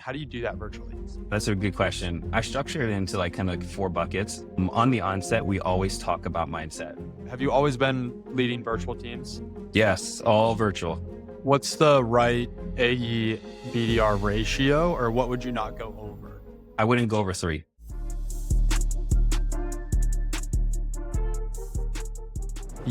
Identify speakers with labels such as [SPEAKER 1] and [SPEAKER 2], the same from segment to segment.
[SPEAKER 1] How do you do that virtually?
[SPEAKER 2] That's a good question. I structure it into like kind of like four buckets. On the onset, we always talk about mindset.
[SPEAKER 1] Have you always been leading virtual teams?
[SPEAKER 2] Yes, all virtual.
[SPEAKER 1] What's the right AE BDR ratio, or what would you not go over?
[SPEAKER 2] I wouldn't go over three.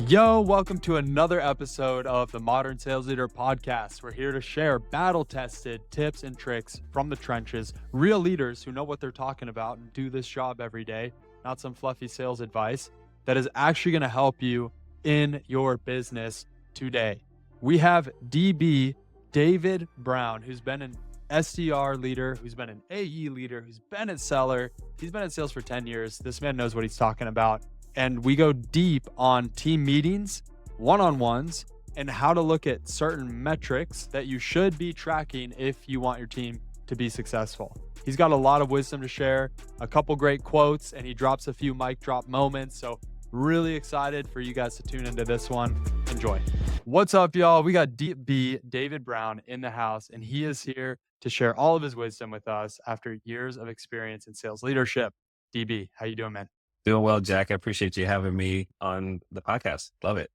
[SPEAKER 1] Yo, welcome to another episode of the Modern Sales Leader Podcast. We're here to share battle tested tips and tricks from the trenches, real leaders who know what they're talking about and do this job every day, not some fluffy sales advice that is actually going to help you in your business today. We have DB David Brown, who's been an SDR leader, who's been an AE leader, who's been a seller. He's been in sales for 10 years. This man knows what he's talking about. And we go deep on team meetings, one-on-ones, and how to look at certain metrics that you should be tracking if you want your team to be successful. He's got a lot of wisdom to share, a couple great quotes, and he drops a few mic drop moments. So really excited for you guys to tune into this one. Enjoy. What's up, y'all? We got DB David Brown in the house, and he is here to share all of his wisdom with us after years of experience in sales leadership. DB, how you doing, man?
[SPEAKER 2] Doing well, Jack. I appreciate you having me on the podcast. Love it.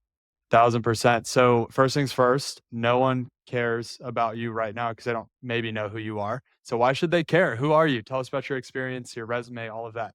[SPEAKER 1] 1000%. So first things first, no one cares about you right now because they don't maybe know who you are. So why should they care? Who are you? Tell us about your experience, your resume, all of that.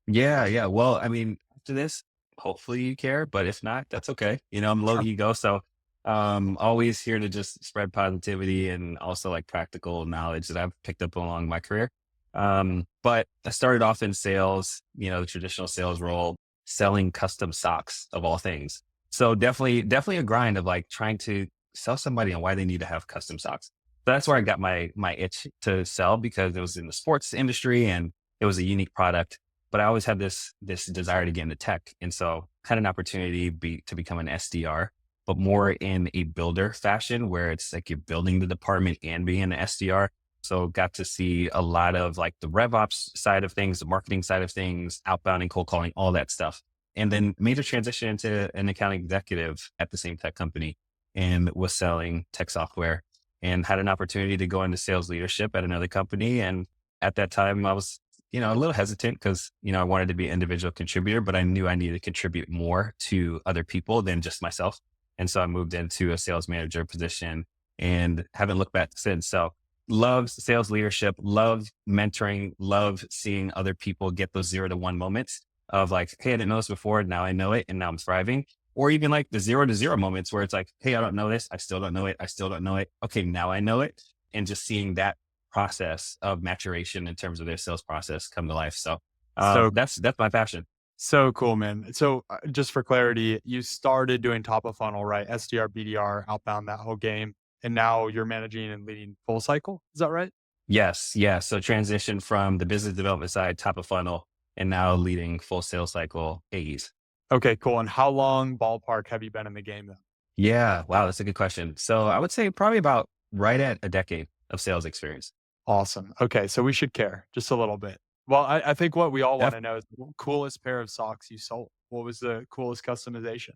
[SPEAKER 2] Yeah. Well, I mean, after this, hopefully you care, but if not, that's okay. I'm low
[SPEAKER 1] Sure.
[SPEAKER 2] ego. So always here to just spread positivity and also like practical knowledge that I've picked up along my career. But I started off in sales, the traditional sales role, selling custom socks of all things. So definitely a grind of like trying to sell somebody on why they need to have custom socks. So that's where I got my itch to sell because it was in the sports industry and it was a unique product. But I always had this desire to get into tech. And so had an opportunity to become an SDR, but more in a builder fashion where it's like you're building the department and being an SDR. So got to see a lot of like the RevOps side of things, the marketing side of things, outbound and cold calling, all that stuff. And then made a transition into an account executive at the same tech company and was selling tech software and had an opportunity to go into sales leadership at another company. And at that time I was, a little hesitant because, I wanted to be an individual contributor, but I knew I needed to contribute more to other people than just myself. And so I moved into a sales manager position and haven't looked back since. So love sales leadership, love mentoring, love seeing other people get those 0 to 1 moments of like, hey, I didn't know this before. Now I know it and now I'm thriving. Or even like the 0 to 0 moments where it's like, hey, I don't know this. I still don't know it. I still don't know it. Okay, now I know it. And just seeing that process of maturation in terms of their sales process come to life. So
[SPEAKER 1] So,
[SPEAKER 2] that's my passion.
[SPEAKER 1] so cool, man. So just for clarity, you started doing top of funnel, right? SDR, BDR, outbound, that whole game. And now you're managing and leading full cycle. Is that right?
[SPEAKER 2] Yes. Yeah. So transition from the business development side, top of funnel, and now leading full sales cycle AEs.
[SPEAKER 1] Okay, cool. And how long ballpark have you been in the game then?
[SPEAKER 2] Yeah. Wow. That's a good question. So I would say probably about right at a decade of sales experience.
[SPEAKER 1] Awesome. Okay, so we should care just a little bit. Well, I think what we all want
[SPEAKER 2] Def-
[SPEAKER 1] to know is the coolest pair of socks you sold. What was the coolest customization?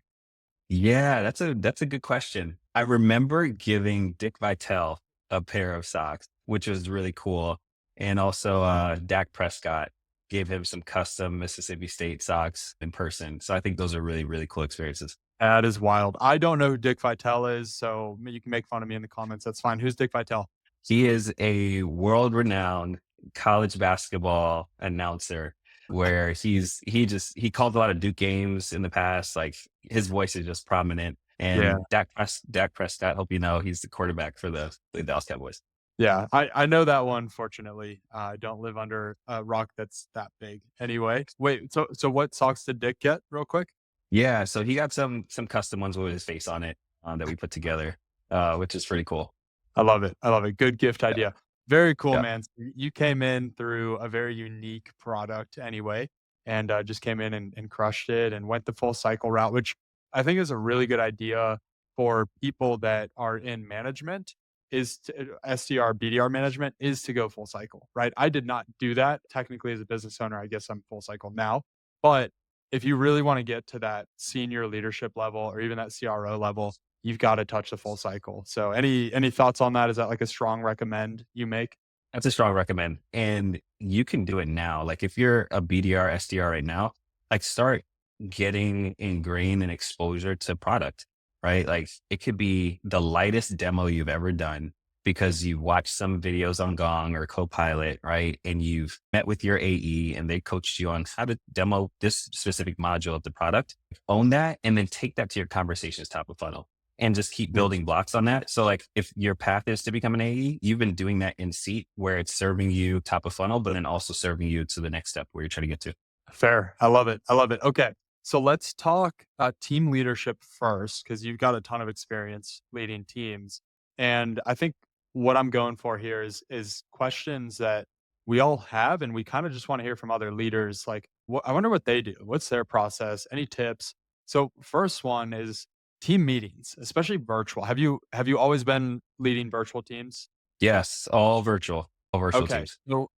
[SPEAKER 2] yeah. That's a good question. I remember giving Dick Vitale a pair of socks, which was really cool. And also Dak Prescott gave him some custom Mississippi State socks in person. So I think those are really, really cool experiences.
[SPEAKER 1] That is wild. I don't know who Dick Vitale is, so you can make fun of me in the comments. That's fine. Who's Dick Vitale?
[SPEAKER 2] He is a world renowned college basketball announcer where he called a lot of Duke games in the past. Like his voice is just prominent.
[SPEAKER 1] Yeah.
[SPEAKER 2] And Dak Prescott, hope you know, he's the quarterback for the Dallas Cowboys.
[SPEAKER 1] Yeah, I know that one, fortunately. I don't live under a rock that's that big. Anyway, wait, so what socks did Dick get real quick?
[SPEAKER 2] Yeah, so he got some custom ones with his face on it that we put together, which is pretty cool.
[SPEAKER 1] I love it. I love it. Good gift
[SPEAKER 2] Yeah,
[SPEAKER 1] idea. Very cool,
[SPEAKER 2] yeah.
[SPEAKER 1] man. So you came in through a very unique product anyway, and just came in and crushed it and went the full cycle route, which I think is a really good idea for people that are in management is to, SDR, BDR management is to go full cycle, right? I did not do that technically as a business owner. I guess I'm full cycle now, but if you really want to get to that senior leadership level or even that CRO level, you've got to touch the full cycle. So any thoughts on that? Is that like a strong recommend you make?
[SPEAKER 2] That's a strong recommend. And you can do it now. Like if you're a BDR, SDR right now, like start getting ingrained and exposure to product, right? Like it could be the lightest demo you've ever done because you've watched some videos on Gong or Copilot, right? And you've met with your AE and they coached you on how to demo this specific module of the product. Own that and then take that to your conversations top of funnel and just keep
[SPEAKER 1] Mm.
[SPEAKER 2] building blocks on that. So like if your path is to become an AE, you've been doing that in seat where it's serving you top of funnel, but then also serving you to the next step where you're trying to get to.
[SPEAKER 1] Fair. I love it. I love it. Okay. So let's talk team leadership first, because you've got a ton of experience leading teams. And I think what I'm going for here is questions that we all have, and we kind of just want to hear from other leaders. Like, I wonder what they do. What's their process? Any tips? So, first one is team meetings, especially virtual. Have you always been leading virtual teams?
[SPEAKER 2] Yes, all virtual
[SPEAKER 1] Okay.
[SPEAKER 2] teams.
[SPEAKER 1] So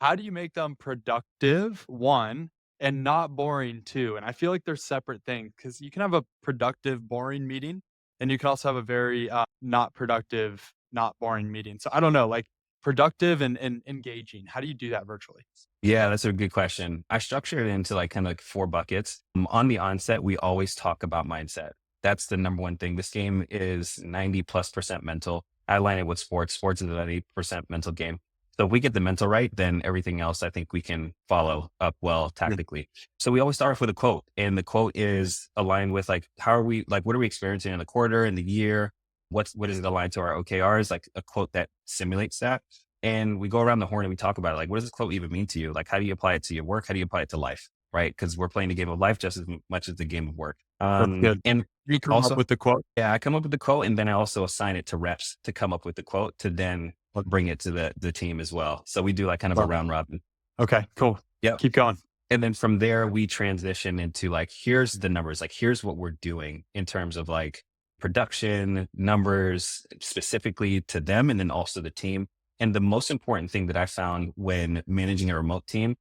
[SPEAKER 1] how do you make them productive, one, and not boring, two? And I feel like they're separate things because you can have a productive, boring meeting, and you can also have a very not productive, not boring meeting. So I don't know, like productive and engaging. How do you do that virtually?
[SPEAKER 2] Yeah, that's a good question. I structure it into like kind of like four buckets. On the onset, we always talk about mindset. That's the number one thing. This game is 90+% mental. I line it with sports. Sports is a 90% mental game. So if we get the mental right, then everything else I think we can follow up well
[SPEAKER 1] Yeah.
[SPEAKER 2] tactically. So we always start off with a quote. And the quote is aligned with like how are we like what are we experiencing in the quarter, in the year? What is it aligned to our OKRs? Like a quote that simulates that. And we go around the horn and we talk about it. Like, what does this quote even mean to you? Like, how do you apply it to your work? How do you apply it to life? Right. Because we're playing the game of life just as much as the game of work.
[SPEAKER 1] That's good.
[SPEAKER 2] And
[SPEAKER 1] You come up
[SPEAKER 2] also,
[SPEAKER 1] with the quote.
[SPEAKER 2] yeah, I come up with the quote and then I also assign it to reps to come up with the quote to then bring it to the team as well. So we do like kind of a
[SPEAKER 1] Love it.
[SPEAKER 2] round robin.
[SPEAKER 1] Okay, cool.
[SPEAKER 2] Yep.
[SPEAKER 1] Keep going.
[SPEAKER 2] And then from there, we transition into like, here's the numbers, like, here's what we're doing in terms of like production numbers specifically to them and then also the team. And the most important thing that I found when managing a remote team,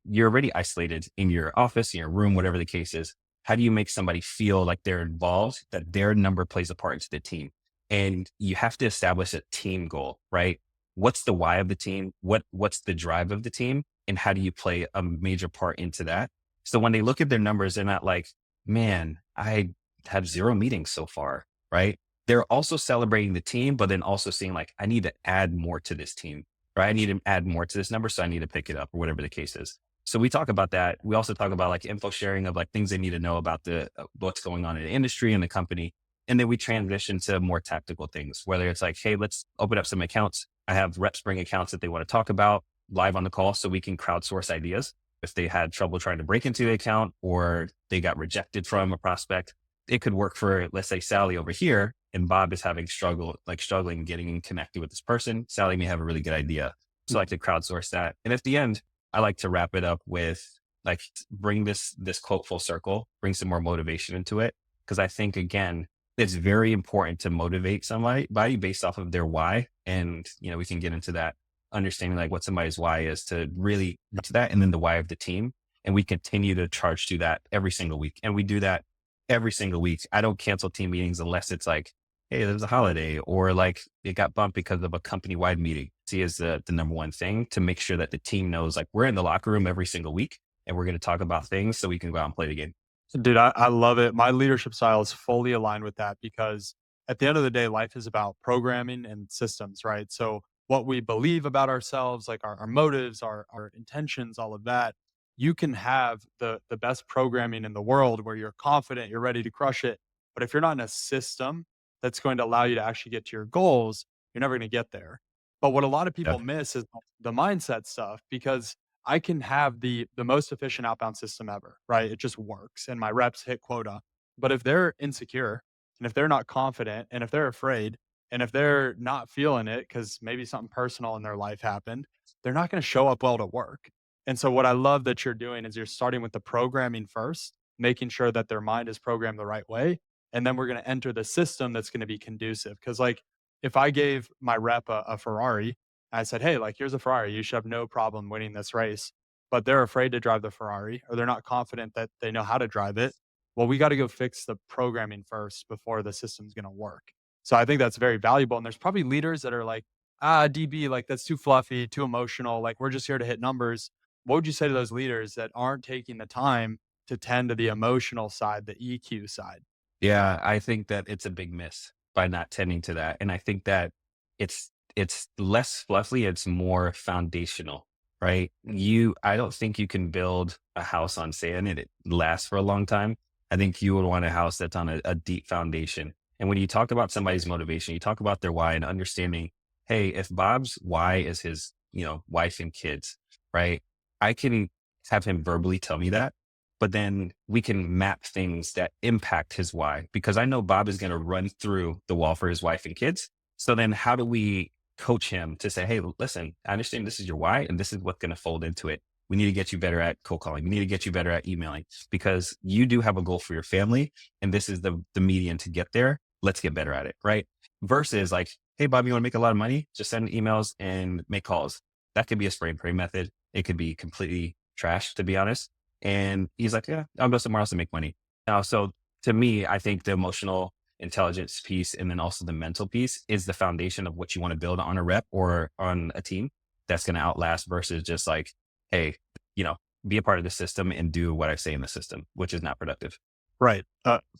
[SPEAKER 2] you're already isolated in your office, in your room, whatever the case is. How do you make somebody feel like they're involved, that their number plays a part into the team? And you have to establish a team goal, right? What's the why of the team? What's the drive of the team? And how do you play a major part into that? So when they look at their numbers, they're not like, man, I have 0 meetings so far, right? They're also celebrating the team, but then also seeing like, I need to add more to this team, right? I need to add more to this number. So I need to pick it up or whatever the case is. So we talk about that. We also talk about like info sharing of like things they need to know about what's going on in the industry and the company. And then we transition to more tactical things, whether it's like, hey, let's open up some accounts. I have reps bring accounts that they want to talk about live on the call so we can crowdsource ideas. If they had trouble trying to break into the account or they got rejected from a prospect, it could work for, let's say, Sally over here, and Bob is having struggling getting connected with this person. Sally may have a really good idea. So I like to crowdsource that. And at the end, I like to wrap it up with like, bring this quote full circle, bring some more motivation into it. Cause I think again, it's very important to motivate somebody based off of their why. And, we can get into that understanding like what somebody's why is to really get to that. And then the why of the team. And we continue to charge to that every single week. And we do that every single week. I don't cancel team meetings unless it's like, hey, there's a holiday or like it got bumped because of a company wide meeting. See is the number one thing to make sure that the team knows like we're in the locker room every single week and we're going to talk about things so we can go out and play the game.
[SPEAKER 1] Dude, I love it. My leadership style is fully aligned with that because at the end of the day, life is about programming and systems, right? So what we believe about ourselves, like our motives, our intentions, all of that, you can have the best programming in the world where you're confident, you're ready to crush it. But if you're not in a system that's going to allow you to actually get to your goals, you're never going to get there. But what a lot of people
[SPEAKER 2] Yep.
[SPEAKER 1] miss is the mindset stuff because I can have the most efficient outbound system ever, right? It just works and my reps hit quota. But if they're insecure and if they're not confident and if they're afraid and if they're not feeling it because maybe something personal in their life happened, they're not going to show up well to work. And so what I love that you're doing is you're starting with the programming first, making sure that their mind is programmed the right way. And then we're going to enter the system that's going to be conducive. Cause like if I gave my rep a Ferrari, I said, "Hey, like here's a Ferrari. You should have no problem winning this race." But they're afraid to drive the Ferrari or they're not confident that they know how to drive it. Well, we got to go fix the programming first before the system's going to work. So I think that's very valuable. And there's probably leaders that are like DB, like that's too fluffy, too emotional. Like we're just here to hit numbers. What would you say to those leaders that aren't taking the time to tend to the emotional side, the EQ side?
[SPEAKER 2] Yeah, I think that it's a big miss by not tending to that. And I think that it's less fluffy, it's more foundational, right? I don't think you can build a house on sand and it lasts for a long time. I think you would want a house that's on a deep foundation. And when you talk about somebody's motivation, you talk about their why and understanding, hey, if Bob's why is his, wife and kids, right? I can have him verbally tell me that, but then we can map things that impact his why because I know Bob is going to run through the wall for his wife and kids. So then how do we coach him to say, hey, listen, I understand this is your why and this is what's going to fold into it. We need to get you better at cold calling. We need to get you better at emailing because you do have a goal for your family and this is the median to get there. Let's get better at it. Right. Versus like, hey, Bob, you want to make a lot of money? Just send emails and make calls. That could be a spray and pray method. It could be completely trash, to be honest. And he's like, yeah, I'll go somewhere else and make money. Now, so to me, I think the emotional intelligence piece and then also the mental piece is the foundation of what you want to build on a rep or on a team that's going to outlast versus just like, hey, you know, be a part of the system and do what I say in the system, which is not productive.
[SPEAKER 1] Right.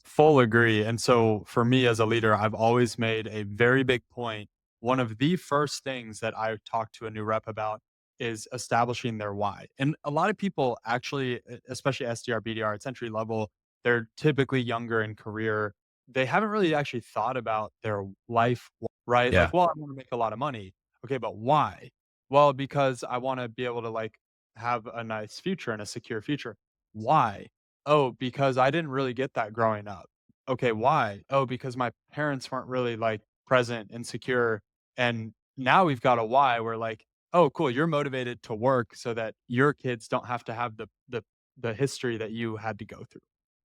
[SPEAKER 1] Full agree. And so for me as a leader, I've always made a very big point. One of the first things that I talk to a new rep about is establishing their why. And a lot of people actually, especially SDR, BDR, it's entry level, they're typically younger in career. They haven't really actually thought about their life, right?
[SPEAKER 2] Yeah.
[SPEAKER 1] Like, well, I want to make a lot of money. Okay, but why? Well, because I want to be able to like have a nice future and a secure future. Why? Oh, because I didn't really get that growing up. Okay, why? Oh, because my parents weren't really like present and secure. And now we've got a why. We're like, oh, cool. You're motivated to work so that your kids don't have to have the history that you had to go through.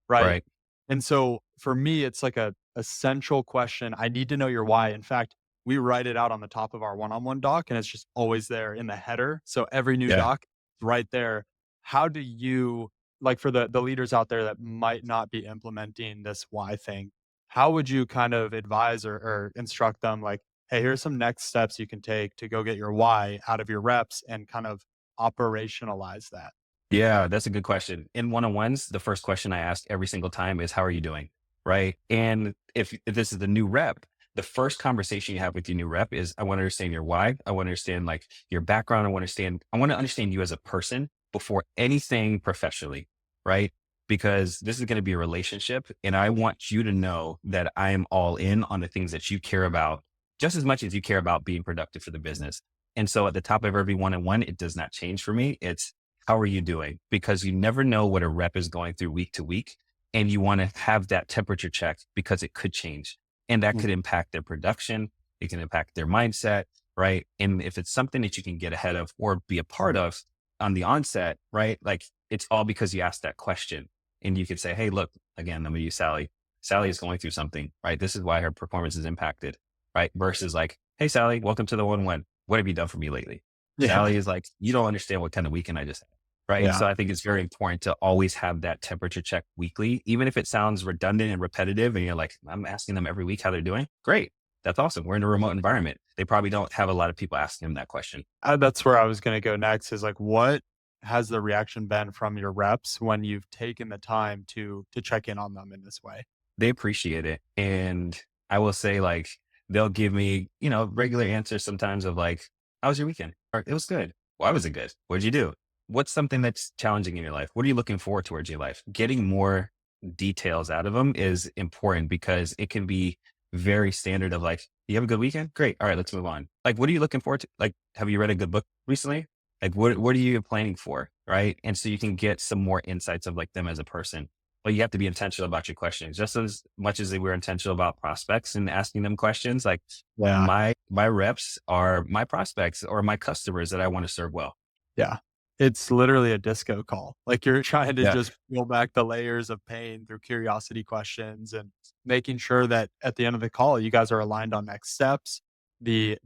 [SPEAKER 1] Right.
[SPEAKER 2] Right.
[SPEAKER 1] And so for me, it's like a essential question. I need to know your why. In fact, we write it out on the top of our one-on-one doc and it's just always there in the header. So every new
[SPEAKER 2] Yeah.
[SPEAKER 1] doc right there. How do you like for the leaders out there that might not be implementing this why thing, how would you kind of advise or instruct them like, hey, here's some next steps you can take to go get your why out of your reps and kind of operationalize that?
[SPEAKER 2] Yeah, that's a good question. In one-on-ones, the first question I ask every single time is, how are you doing? Right. And if this is the new rep, the first conversation you have with your new rep is, I want to understand your why. I want to understand like your background. I want to understand you as a person before anything professionally. Right. Because this is going to be a relationship and I want you to know that I am all in on the things that you care about just as much as you care about being productive for the business. And so at the top of every one-on-one, it does not change for me. It's, how are you doing? Because you never know what a rep is going through week to week. And you want to have that temperature check because it could change and that
[SPEAKER 1] Mm.
[SPEAKER 2] could impact their production. It can impact their mindset. Right. And if it's something that you can get ahead of or be a part of on the onset, right? Like it's all because you asked that question and you could say, hey, look, again, I'm going to use Sally. Sally is going through something, right? This is why her performance is impacted, right? Versus like, hey, Sally, welcome to the one. What have you done for me lately?
[SPEAKER 1] Yeah.
[SPEAKER 2] Sally is like, you don't understand what kind of weekend I just had. Right.
[SPEAKER 1] Yeah.
[SPEAKER 2] So I think it's very important to always have that temperature check weekly, even if it sounds redundant and repetitive. And you're like, I'm asking them every week how they're doing. Great. That's awesome. We're in a remote environment. They probably don't have a lot of people asking them that question.
[SPEAKER 1] That's where I was going to go next is like, what has the reaction been from your reps when you've taken the time to check in on them in this way?
[SPEAKER 2] They appreciate it. And I will say, like, they'll give me, regular answers sometimes of like, how was your weekend? Or it was good. Why was it good? What did you do? What's something that's challenging in your life? What are you looking forward towards your life? Getting more details out of them is important because it can be very standard of like, you have a good weekend? Great. All right, let's move on. Like, what are you looking forward to? Like, have you read a good book recently? Like, what are you planning for? Right. And so you can get some more insights of like them as a person. But you have to be intentional about your questions just as much as we're intentional about prospects and asking them questions. Like
[SPEAKER 1] Yeah.
[SPEAKER 2] my reps are my prospects or my customers that I want to serve well.
[SPEAKER 1] Yeah. It's literally a disco call. Like you're trying to
[SPEAKER 2] Yeah.
[SPEAKER 1] just peel back the layers of pain through curiosity questions and making sure that at the end of the call, you guys are aligned on next steps. The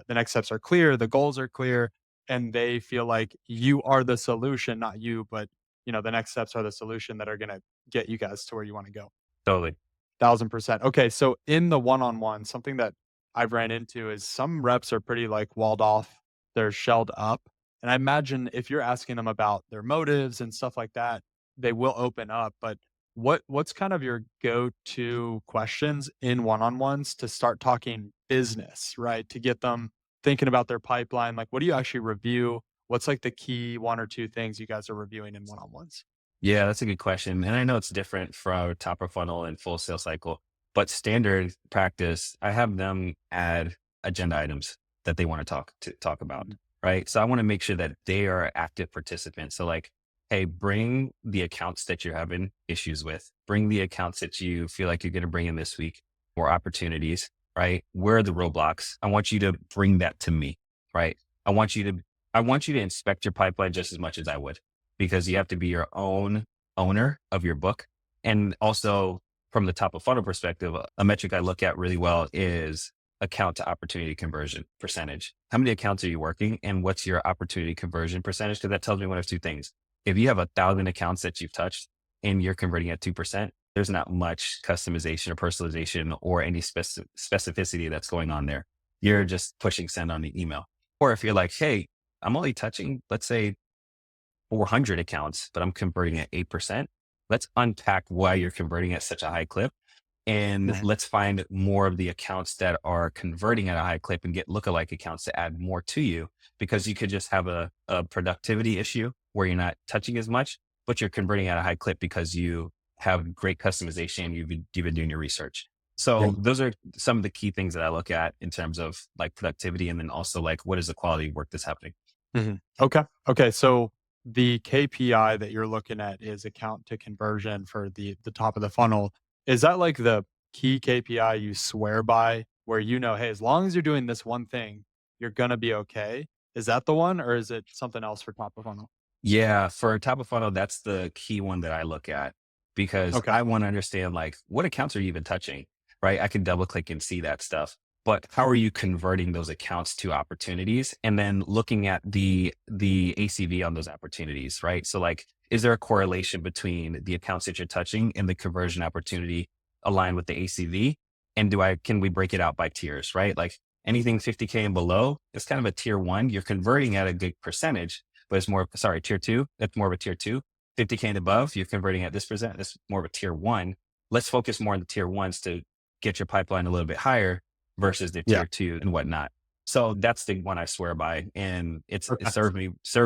[SPEAKER 1] next steps are clear, the goals are clear, and they feel like you are the solution, not you, but the next steps are the solution that are gonna get you guys to where you want to go.
[SPEAKER 2] Totally.
[SPEAKER 1] 1,000%. Okay, so in the one-on-one, something that I've ran into is some reps are pretty like walled off, they're shelled up. And I imagine if you're asking them about their motives and stuff like that, they will open up. But what's kind of your go-to questions in one-on-ones to start talking business, right? To get them thinking about their pipeline. Like what do you actually review? What's like the key one or two things you guys are reviewing in one-on-ones?
[SPEAKER 2] Yeah, that's a good question. And I know it's different from top of funnel and full sales cycle, but standard practice, I have them add agenda items that they want to talk about,
[SPEAKER 1] Mhm.
[SPEAKER 2] right? So I want to make sure that they are active participants. So like, hey, bring the accounts that you're having issues with, bring the accounts that you feel like you're going to bring in this week, more opportunities, right? Where are the roadblocks? I want you to bring that to me, right? I want you to, I want you to inspect your pipeline just as much as I would, because you have to be your own owner of your book. And also from the top of funnel perspective, a metric I look at really well is account to opportunity conversion percentage. How many accounts are you working and what's your opportunity conversion percentage? Because that tells me one of two things. If you have 1,000 accounts that you've touched and you're converting at 2%, there's not much customization or personalization or any specificity that's going on there. You're just pushing send on the email. Or if you're like, hey, I'm only touching, let's say 400 accounts, but I'm converting at 8%. Let's unpack why you're converting at such a high clip. And
[SPEAKER 1] Mhm.
[SPEAKER 2] let's find more of the accounts that are converting at a high clip and get lookalike accounts to add more to you, because you could just have a productivity issue where you're not touching as much, but you're converting at a high clip because you have great customization. You've been doing your research.
[SPEAKER 1] Yeah.
[SPEAKER 2] So those are some of the key things that I look at in terms of like productivity. And then also like, what is the quality of work that's happening?
[SPEAKER 1] Mhm. Okay. Okay. So the KPI that you're looking at is account to conversion for the top of the funnel. Is that like the key KPI you swear by where you know, hey, as long as you're doing this one thing, you're gonna be okay? Is that the one or is it something else for top of funnel?
[SPEAKER 2] Yeah, for top of funnel, that's the key one that I look at, because
[SPEAKER 1] Okay.
[SPEAKER 2] I want to understand like what accounts are you even touching, right? I can double click and see that stuff. But how are
[SPEAKER 1] Mhm.
[SPEAKER 2] you converting those accounts to opportunities and then looking at the ACV on those opportunities, right? So like, is there a correlation between the accounts that you're touching and the conversion opportunity aligned with the ACV? And can we break it out by tiers, right? Like anything 50K and below, it's kind of a tier one. You're converting at a good percentage, but it's more, sorry, tier two. That's more of a tier two. 50K and above, you're converting at this percent. That's more of a tier one. Let's focus more on the tier ones to get your pipeline a little bit higher versus the
[SPEAKER 1] Yeah.
[SPEAKER 2] tier two and whatnot. So that's the one I swear by. And it
[SPEAKER 1] Perfect.
[SPEAKER 2] served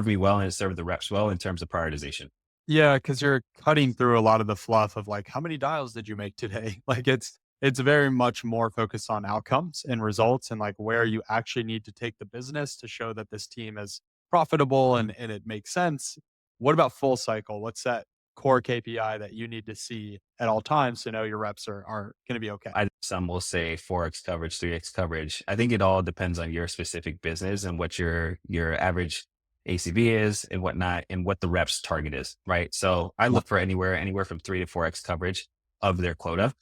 [SPEAKER 2] me well, and it served the reps well in terms of prioritization.
[SPEAKER 1] Yeah, because you're cutting through a lot of the fluff of like, how many dials did you make today? Like it's very much more focused on outcomes and results and like where you actually need to take the business to show that this team is profitable and it makes sense. What about full cycle? What's that core KPI that you need to see at all times to know your reps are gonna be okay?
[SPEAKER 2] Some will say 4x coverage, 3x coverage. I think it all depends on your specific business and what your average ACV is and whatnot, and what the reps target is, right? So I
[SPEAKER 1] Yeah.
[SPEAKER 2] look for anywhere from 3 to 4x coverage of their quota,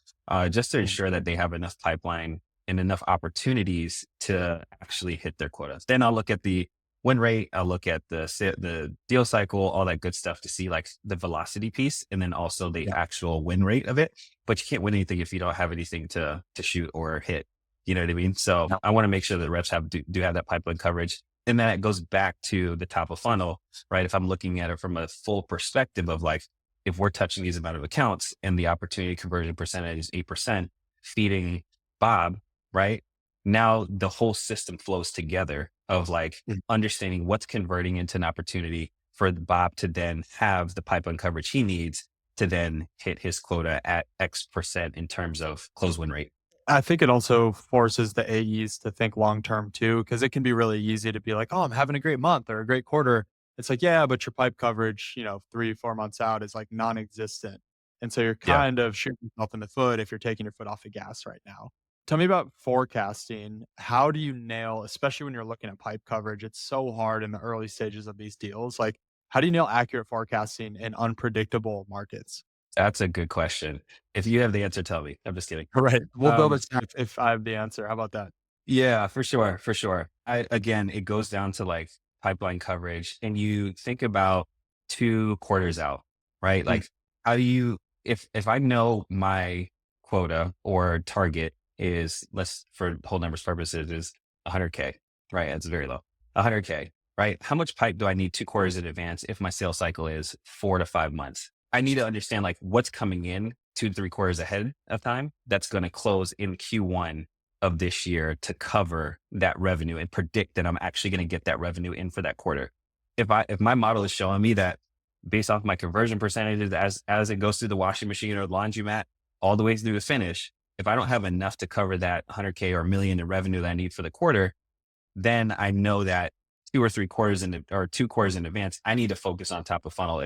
[SPEAKER 2] just to
[SPEAKER 1] Mhm.
[SPEAKER 2] ensure that they have enough pipeline and enough opportunities to actually hit their quotas. Then I'll look at the win rate. I'll look at the deal cycle, all that good stuff to see like the velocity piece, and then also the
[SPEAKER 1] Yeah.
[SPEAKER 2] actual win rate of it. But you can't win anything if you don't have anything to shoot or hit. You know what I mean? So
[SPEAKER 1] Yeah.
[SPEAKER 2] I want to make sure that reps do have that pipeline coverage. And then it goes back to the top of funnel, right? If I'm looking at it from a full perspective of like, if we're touching these amount of accounts and the opportunity conversion percentage is 8%, feeding Bob, right? Now the whole system flows together of like
[SPEAKER 1] Mhm.
[SPEAKER 2] understanding what's converting into an opportunity for Bob to then have the pipeline coverage he needs to then hit his quota at X% in terms of close win rate.
[SPEAKER 1] I think it also forces the AEs to think long term too, because it can be really easy to be like, "Oh, I'm having a great month or a great quarter." It's like, yeah, but your pipe coverage, 3, 4 months out is like non-existent. And so you're
[SPEAKER 2] Yeah.
[SPEAKER 1] kind of shooting yourself in the foot if you're taking your foot off the gas right now. Tell me about forecasting. How do you nail, especially when you're looking at pipe coverage, it's so hard in the early stages of these deals. Like, how do you nail accurate forecasting in unpredictable markets?
[SPEAKER 2] That's a good question. If you have the answer, tell me. I'm just kidding.
[SPEAKER 1] Right. We'll build a
[SPEAKER 2] Um,
[SPEAKER 1] stack if I have the answer. How about that?
[SPEAKER 2] yeah, for sure. For sure. Again, it goes down to like pipeline coverage, and you think about 2 quarters out, right?
[SPEAKER 1] Mm,
[SPEAKER 2] Like how do you, if I know my quota or target is, let's, for whole numbers purposes, is 100K, right? It's very low. 100K, right? How much pipe do I need 2 quarters in advance if my sales cycle is 4 to 5 months? I need to understand like what's coming in 2 to 3 quarters ahead of time that's going to close in Q1 of this year to cover that revenue and predict that I'm actually going to get that revenue in for that quarter. If my model is showing me that based off my conversion percentages as it goes through the washing machine or the laundromat all the way through the finish, if I don't have enough to cover that 100K or a million in revenue that I need for the quarter, then I know that 2 quarters in advance, I need to focus on top of funnel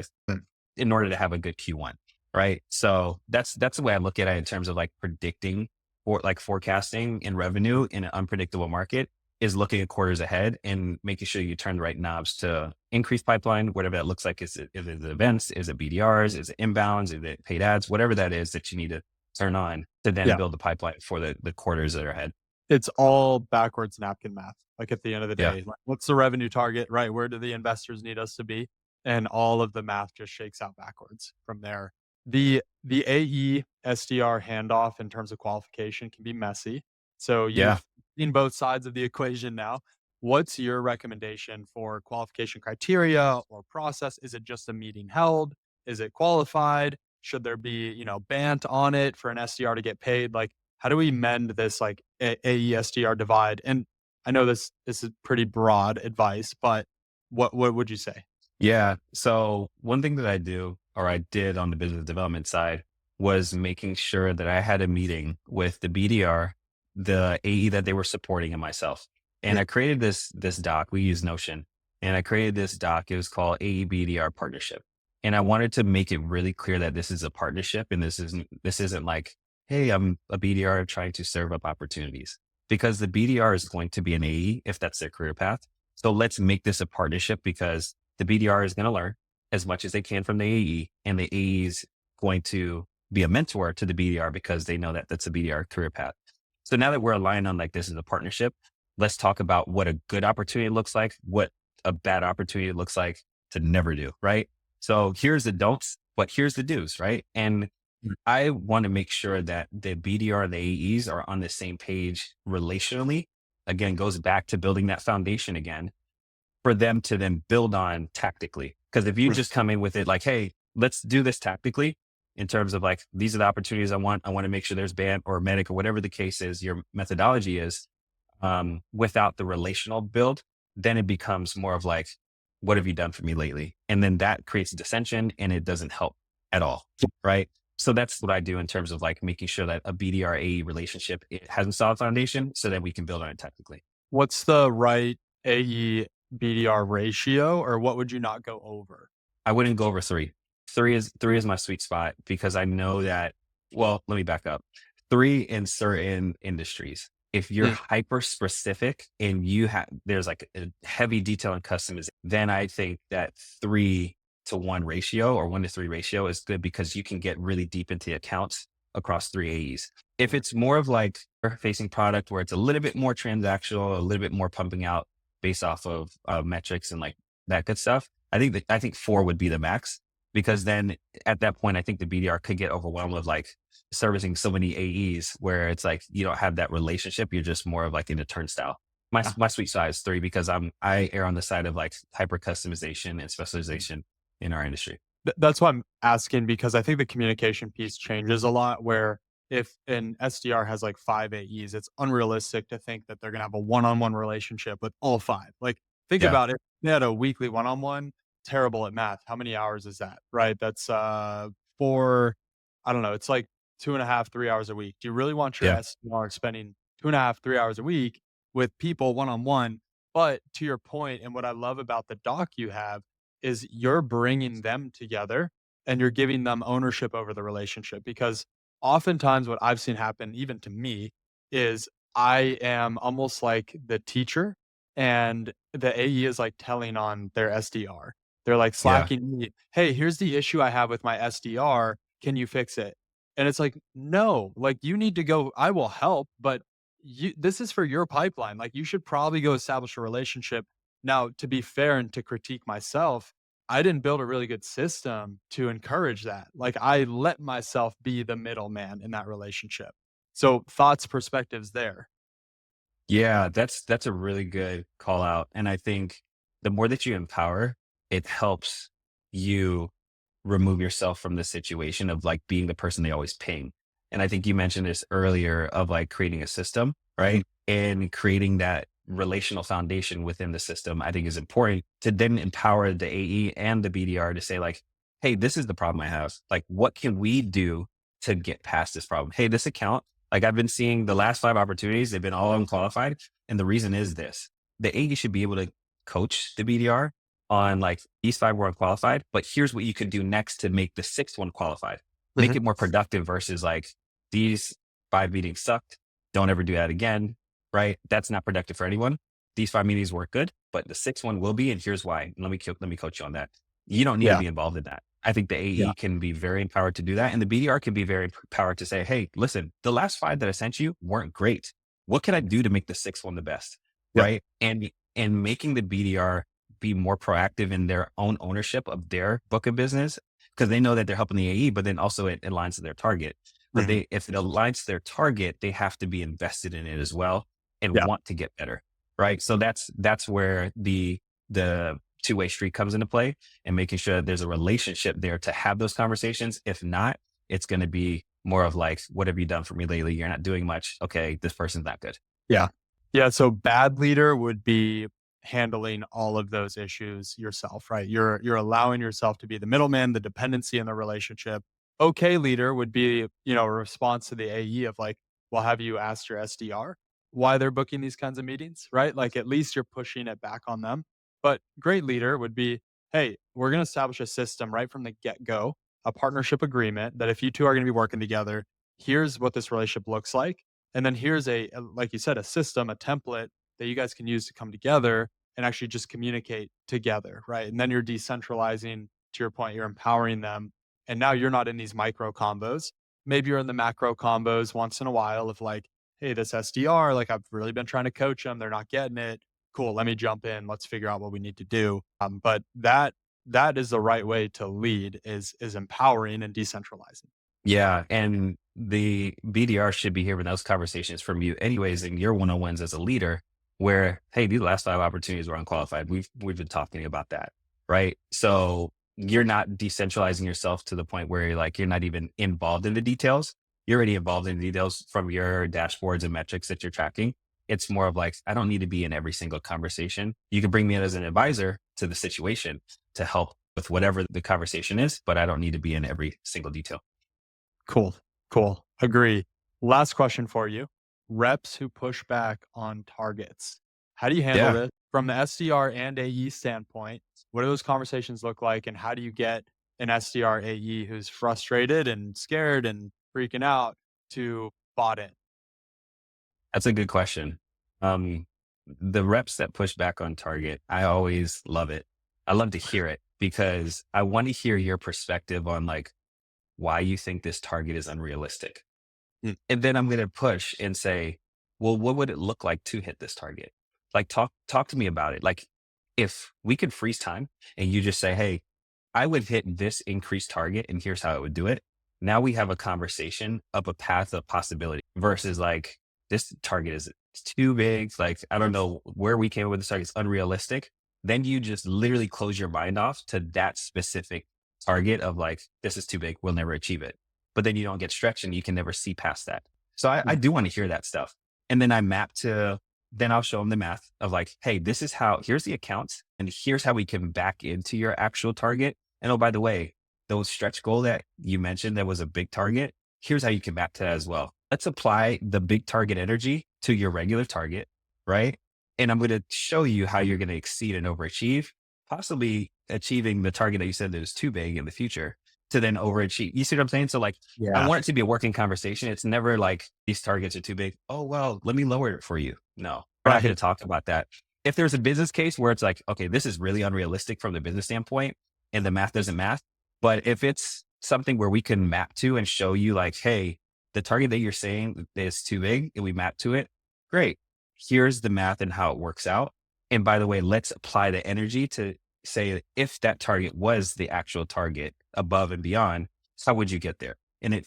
[SPEAKER 2] in order to have a good Q1. Right. So that's the way I look at it in terms of like predicting or like forecasting in revenue in an unpredictable market, is looking at quarters ahead and making sure you turn the right knobs to increase pipeline, whatever that looks like. Is it events? Is it BDRs? Is it inbounds? Is it paid ads? Whatever that is that you need to turn on to then
[SPEAKER 1] Yeah.
[SPEAKER 2] build the pipeline for the quarters that are ahead.
[SPEAKER 1] It's all backwards napkin math. Like at the end of the
[SPEAKER 2] Yeah.
[SPEAKER 1] day, like, what's the revenue target, right? Where do the investors need us to be? And all of the math just shakes out backwards from there. The AE SDR handoff in terms of qualification can be messy. So
[SPEAKER 2] Yeah.
[SPEAKER 1] you've seen both sides of the equation now. What's your recommendation for qualification criteria or process? Is it just a meeting held? Is it qualified? Should there be, BANT on it for an SDR to get paid? Like, how do we mend this like AE SDR divide? And I know this is pretty broad advice, but what would you say?
[SPEAKER 2] Yeah. So one thing that I do, or I did on the business development side, was making sure that I had a meeting with the BDR, the AE that they were supporting, and myself. And
[SPEAKER 1] Yeah.
[SPEAKER 2] I created this doc. We use Notion, and I created this doc. It was called AE BDR partnership. And I wanted to make it really clear that this is a partnership, and this isn't like, hey, I'm a BDR trying to serve up opportunities, because the BDR is going to be an AE if that's their career path. So let's make this a partnership, because the BDR is going to learn as much as they can from the AE, and the AE is going to be a mentor to the BDR because they know that that's a BDR career path. So now that we're aligned on like this is a partnership, let's talk about what a good opportunity looks like, what a bad opportunity looks like to never do, right? So here's the don'ts, but here's the do's, right? And I want to make sure that the BDR and the AEs are on the same page relationally. Again, goes back to building that foundation again for them to then build on tactically. Because if you just come in with it like, hey, let's do this tactically in terms of like, these are the opportunities I want to make sure there's BANT or medic or whatever the case is, your methodology is, without the relational build, then it becomes more of like, what have you done for me lately? And then that creates dissension and it doesn't help at all. Right. So that's what I do in terms of like making sure that a BDR AE relationship, it has a solid foundation so that we can build on it technically.
[SPEAKER 1] What's the right AE BDR ratio, or what would you not go over?
[SPEAKER 2] I wouldn't go over three. Three is my sweet spot, because I know that, well, let me back up. Three in certain industries. If you're
[SPEAKER 1] Mm.
[SPEAKER 2] hyper specific and there's like a heavy detail and customization, then I think that 3-to-1 ratio or 1-to-3 ratio is good, because you can get really deep into the accounts across three AEs. If it's more of like facing product where it's a little bit more transactional, a little bit more pumping out based off of metrics and like that good stuff, I think 4 would be the max, because then at that point, I think the BDR could get overwhelmed with like servicing so many AEs where it's like, you don't have that relationship. You're just more of like in a turnstile. My sweet spot is 3, because I err on the side of like hyper customization and specialization in our industry.
[SPEAKER 1] That's why I'm asking, because I think the communication piece changes a lot, where if an SDR has like 5 AEs, it's unrealistic to think that they're going to have a one-on-one relationship with all 5. Like, think
[SPEAKER 2] Yeah.
[SPEAKER 1] about it. They had a weekly one-on-one, terrible at math. How many hours is that? Right? That's 4, I don't know. It's like 2.5, 3 hours a week. Do you really want your
[SPEAKER 2] Yeah.
[SPEAKER 1] SDR spending 2.5, 3 hours a week with people one-on-one? But to your point, and what I love about the doc you have, is you're bringing them together and you're giving them ownership over the relationship. Because oftentimes what I've seen happen, even to me, is I am almost like the teacher and the AE is like telling on their SDR. They're like
[SPEAKER 2] Yeah.
[SPEAKER 1] slacking me, hey, here's the issue I have with my SDR. Can you fix it? And it's like, no, like you need to go, I will help, but this is for your pipeline. Like you should probably go establish a relationship. Now, to be fair and to critique myself, I didn't build a really good system to encourage that. Like I let myself be the middleman in that relationship. So thoughts, perspectives there.
[SPEAKER 2] Yeah, that's a really good call out. And I think the more that you empower, it helps you remove yourself from the situation of like being the person they always ping. And I think you mentioned this earlier of like creating a system,
[SPEAKER 1] Mhm.
[SPEAKER 2] right? And creating that relational foundation within the system, I think is important to then empower the AE and the BDR to say like, hey, this is the problem I have. Like, what can we do to get past this problem? Hey, this account, like I've been seeing the last 5 opportunities, they've been all unqualified. And the reason is this, the AE should be able to coach the BDR on like these 5 were unqualified, but here's what you could do next to make the 6th one qualified. Make
[SPEAKER 1] Mhm.
[SPEAKER 2] it more productive versus like these 5 meetings sucked. Don't ever do that again. Right. That's not productive for anyone. These 5 meetings work good, but the 6th one will be. And here's why. Let me coach you on that. You don't need to
[SPEAKER 1] Yeah.
[SPEAKER 2] be involved in that. I think the
[SPEAKER 1] Yeah.
[SPEAKER 2] AE can be very empowered to do that. And the BDR can be very empowered to say, hey, listen, the last 5 that I sent you weren't great. What can I do to make the 6th one the best?
[SPEAKER 1] Yeah.
[SPEAKER 2] Right. And making the BDR be more proactive in their own ownership of their book of business because they know that they're helping the AE, but then also it aligns to their target. But
[SPEAKER 1] Mhm.
[SPEAKER 2] if it aligns to their target, they have to be invested in it as well and
[SPEAKER 1] Yeah.
[SPEAKER 2] want to get better. Right. So that's where the two-way street comes into play and making sure that there's a relationship there to have those conversations. If not, it's going to be more of like, what have you done for me lately? You're not doing much. Okay, this person's not good.
[SPEAKER 1] Yeah. Yeah. So bad leader would be handling all of those issues yourself, right? You're allowing yourself to be the middleman, the dependency in the relationship. Okay leader would be, a response to the AE of like, well, have you asked your SDR why they're booking these kinds of meetings, right? Like at least you're pushing it back on them. But great leader would be, hey, we're going to establish a system right from the get-go, a partnership agreement that if you two are going to be working together, here's what this relationship looks like. And then here's like you said, a system, a template that you guys can use to come together and actually just communicate together, right? And then you're decentralizing, to your point, you're empowering them. And now you're not in these micro combos. Maybe you're in the macro combos once in a while of like, hey, this SDR, like I've really been trying to coach them. They're not getting it. Cool. Let me jump in. Let's figure out what we need to do. But that is the right way to lead is empowering and decentralizing.
[SPEAKER 2] Yeah. And the BDR should be hearing those conversations from you anyways in your one-on-ones as a leader where, hey, these last 5 opportunities were unqualified. We've been talking about that. Right. So you're not decentralizing yourself to the point where you're not even involved in the details. You're already involved in the details from your dashboards and metrics that you're tracking. It's more of like, I don't need to be in every single conversation. You can bring me in as an advisor to the situation to help with whatever the conversation is, but I don't need to be in every single detail.
[SPEAKER 1] Cool. Cool. Agree. Last question for you. Reps who push back on targets. How do you handle
[SPEAKER 2] Yeah.
[SPEAKER 1] this from the SDR and AE standpoint? What do those conversations look like? And how do you get an SDR AE who's frustrated and scared and freaking out to bought in?
[SPEAKER 2] That's a good question. Um, the reps that push back on target, I always love it. I love to hear it because I want to hear your perspective on like why you think this target is unrealistic.
[SPEAKER 1] Mm.
[SPEAKER 2] And then I'm going to push and say, well, what would it look like to hit this target? Like talk to me about it. Like if we could freeze time and you just say, hey, I would hit this increased target and here's how it would do it. Now we have a conversation of a path of possibility versus like this target is it's too big. Like, I don't know where we came up with this target. It's unrealistic. Then you just literally close your mind off to that specific target of like, this is too big. We'll never achieve it. But then you don't get stretched and you can never see past that. So I
[SPEAKER 1] Mm.
[SPEAKER 2] do want to hear that stuff. And then I map to, then I'll show them the math of like, hey, this is how, here's the accounts and here's how we can back into your actual target. And oh, by the way, those stretch goal that you mentioned that was a big target, here's how you can back to that as well. Let's apply the big target energy to your regular target, right? And I'm going to show you how you're going to exceed and overachieve, possibly achieving the target that you said that was too big in the future to then overachieve. You see what I'm saying? So like, I
[SPEAKER 1] Yeah.
[SPEAKER 2] want it to be a working conversation. It's never like these targets are too big. Oh, well, let me lower it for you. No, we're not going
[SPEAKER 1] Right.
[SPEAKER 2] to talk about that. If there's a business case where it's like, okay, this is really unrealistic from the business standpoint and the math doesn't math. But if it's something where we can map to and show you like, hey, the target that you're saying is too big and we map to it, great. Here's the math and how it works out. And by the way, let's apply the energy to say, if that target was the actual target above and beyond, how would you get there? And
[SPEAKER 1] Yeah.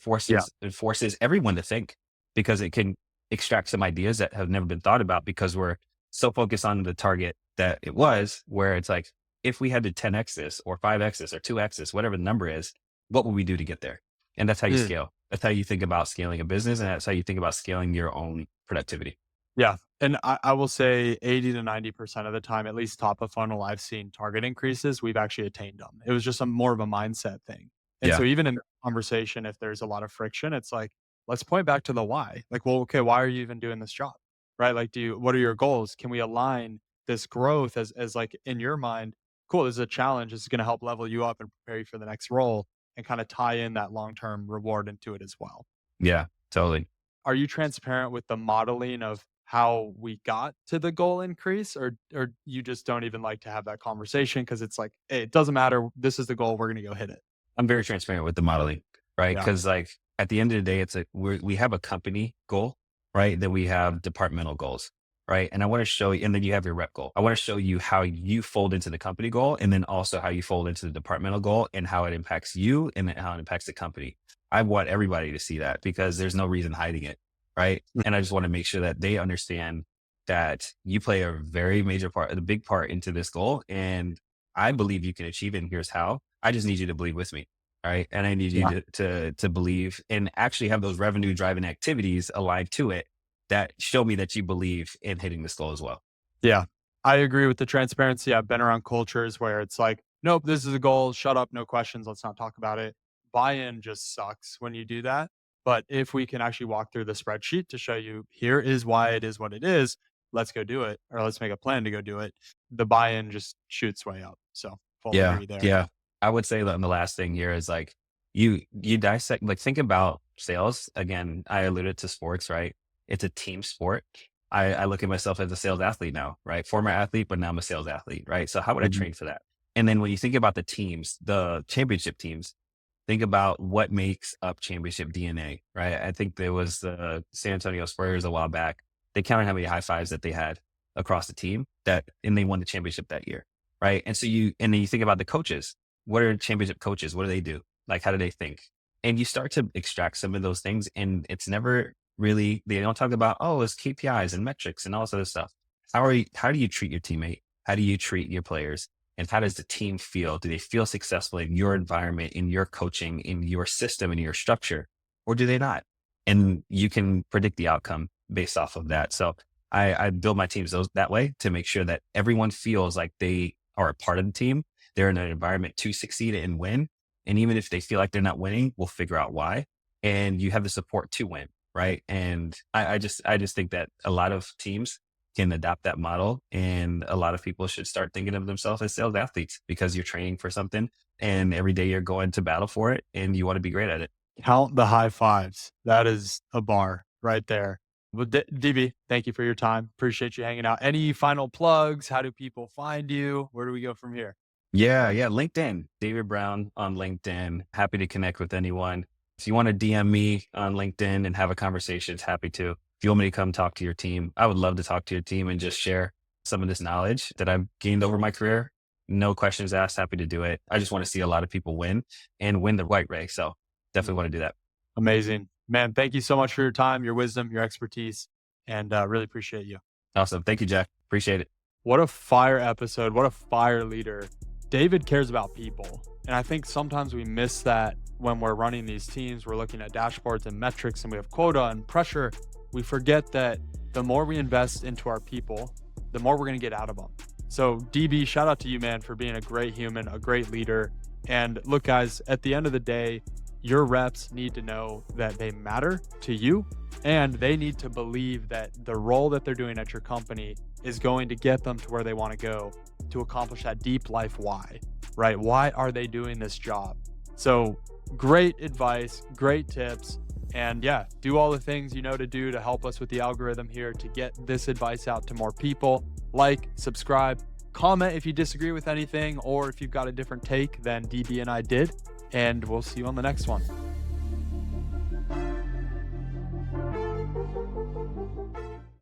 [SPEAKER 2] it forces everyone to think. because it can extract some ideas that have never been thought about because we're so focused on the target that it was, where it's like, if we had to 10x this or 5x this or 2x this, whatever the number is, what would we do to get there? And that's how you scale. That's how you think about scaling a business. And that's how you think about scaling your own productivity.
[SPEAKER 1] Yeah. And I will say 80 to 90% of the time, at least top of funnel, I've seen target increases. We've actually attained them. It was just more of a mindset thing. And
[SPEAKER 2] Yeah.
[SPEAKER 1] so even in the conversation, if there's a lot of friction, it's like, let's point back to the why. Like, well, okay, why are you even doing this job? Right? Like, what are your goals? Can we align this growth as like in your mind, cool, this is a challenge. This is going to help level you up and prepare you for the next role and kind of tie in that long-term reward into it as well.
[SPEAKER 2] Yeah, totally.
[SPEAKER 1] Are you transparent with the modeling of how we got to the goal increase, or you just don't even like to have that conversation because it's like, hey, it doesn't matter. This is the goal. We're going to go hit it.
[SPEAKER 2] I'm very transparent with the modeling, right?
[SPEAKER 1] Yeah.
[SPEAKER 2] Because like at the end of the day, it's like we have a company goal, right? Then we have departmental goals, right? And I want to show you, and then you have your rep goal. I want to show you how you fold into the company goal, and then also how you fold into the departmental goal and how it impacts you and then how it impacts the company. I want everybody to see that because there's no reason hiding it, right? And I just want to make sure that they understand that you play a very major part, a big part into this goal. And I believe you can achieve it. And here's how. I just need you to believe with me. All right. And I need you to believe and actually have those revenue driving activities aligned to it that show me that you believe in hitting this goal as well.
[SPEAKER 1] Yeah. I agree with the transparency. I've been around cultures where it's like, nope, this is a goal. Shut up. No questions. Let's not talk about it. Buy-in just sucks when you do that. But if we can actually walk through the spreadsheet to show you, here is why it is what it is, let's go do it, or let's make a plan to go do it, the buy-in just shoots way up. So fully agree there.
[SPEAKER 2] Yeah. I would say that the last thing here is like you dissect, like think about sales. Again, I alluded to sports, right? It's a team sport. I look at myself as a sales athlete now, right? Former athlete, but now I'm a sales athlete, right? So how would I train for that? And then when you think about the teams, the championship teams, think about what makes up championship DNA, right? I think there was the San Antonio Spurs a while back. They counted how many high fives that they had across the team and they won the championship that year, right? And so then you think about the coaches. What are championship coaches? What do they do? Like, how do they think? And you start to extract some of those things, and it's never really, they don't talk about, oh, it's KPIs and metrics and all this other stuff. How do you treat your teammate? How do you treat your players? And how does the team feel? Do they feel successful in your environment, in your coaching, in your system, in your structure, or do they not? And you can predict the outcome based off of that. So I build my teams that way to make sure that everyone feels like they are a part of the team. They're in an environment to succeed and win. And even if they feel like they're not winning, we'll figure out why. And you have the support to win, right? And I just think that a lot of teams can adopt that model, and a lot of people should start thinking of themselves as sales athletes because you're training for something and every day you're going to battle for it and you want to be great at it.
[SPEAKER 1] Count the high fives. That is a bar right there. Well, DB, thank you for your time. Appreciate you hanging out. Any final plugs? How do people find you? Where do we go from here?
[SPEAKER 2] Yeah. LinkedIn, David Brown on LinkedIn. Happy to connect with anyone. If you want to DM me on LinkedIn and have a conversation, it's happy to. If you want me to come talk to your team, I would love to talk to your team and just share some of this knowledge that I've gained over my career. No questions asked, happy to do it. I just want to see a lot of people win and win the right way. So definitely want to do that.
[SPEAKER 1] Amazing. Man, thank you so much for your time, your wisdom, your expertise, and really appreciate you.
[SPEAKER 2] Awesome. Thank you, Jack. Appreciate it.
[SPEAKER 1] What a fire episode. What a fire leader. David cares about people. And I think sometimes we miss that when we're running these teams. We're looking at dashboards and metrics and we have quota and pressure. We forget that the more we invest into our people, the more we're going to get out of them. So DB, shout out to you, man, for being a great human, a great leader. And look, guys, at the end of the day, your reps need to know that they matter to you, and they need to believe that the role that they're doing at your company is going to get them to where they want to go to accomplish that deep life why, right? Why are they doing this job? So great advice, great tips. And yeah, do all the things you know to do to help us with the algorithm here to get this advice out to more people. Like, subscribe, comment if you disagree with anything or if you've got a different take than DB and I did. And we'll see you on the next one.